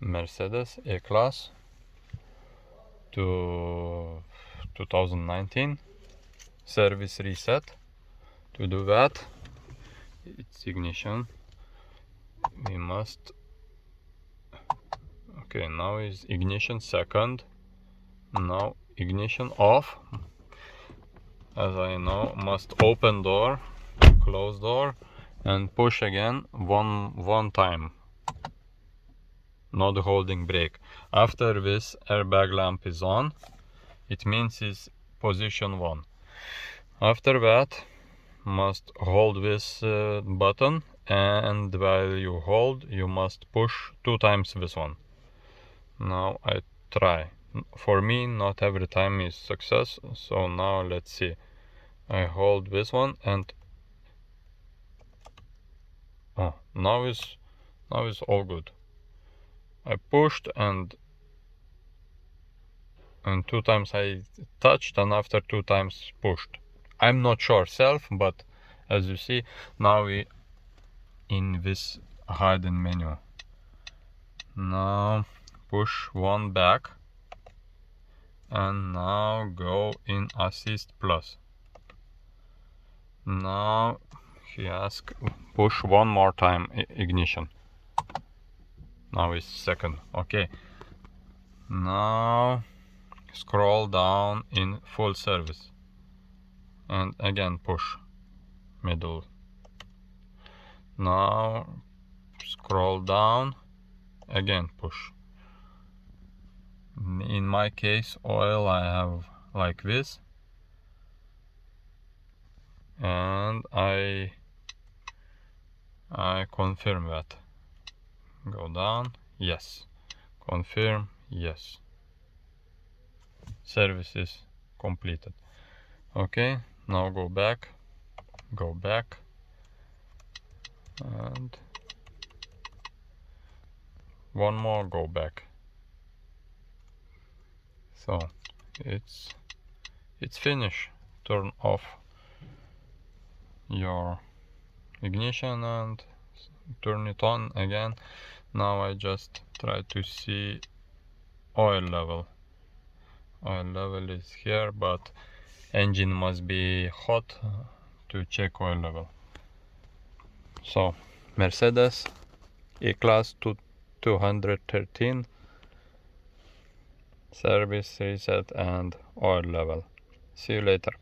Mercedes E-Class to 2019 service reset. To do that, its ignition, we must, okay, now is ignition second, now ignition off. As I know, must open door, close door, and push again one time, not holding brake. After this airbag lamp is on, it means it's position 1. After that, must hold this button, and while you hold, you must push 2 times this one. Now I try. For me, not every time is success, so now let's see. I hold this one and now is all good. I pushed and 2 times I touched, and after 2 times pushed. I'm not sure self, but as you see, now we in this hidden menu. Now push one back, and now go in assist plus. Now he asks push one more time ignition. Now is second. Okay, now scroll down in full service and again push middle. Now scroll down, again push. In my case, oil I have like this, and I confirm that. Go down, yes. Confirm, yes. Service is completed. Okay, now go back, and one more, go back. So it's finished. Turn off your ignition and turn it on again. Now I just try to see oil level. Oil level is here, but engine must be hot to check oil level. So Mercedes E-Class 213 service reset and oil level. See you later.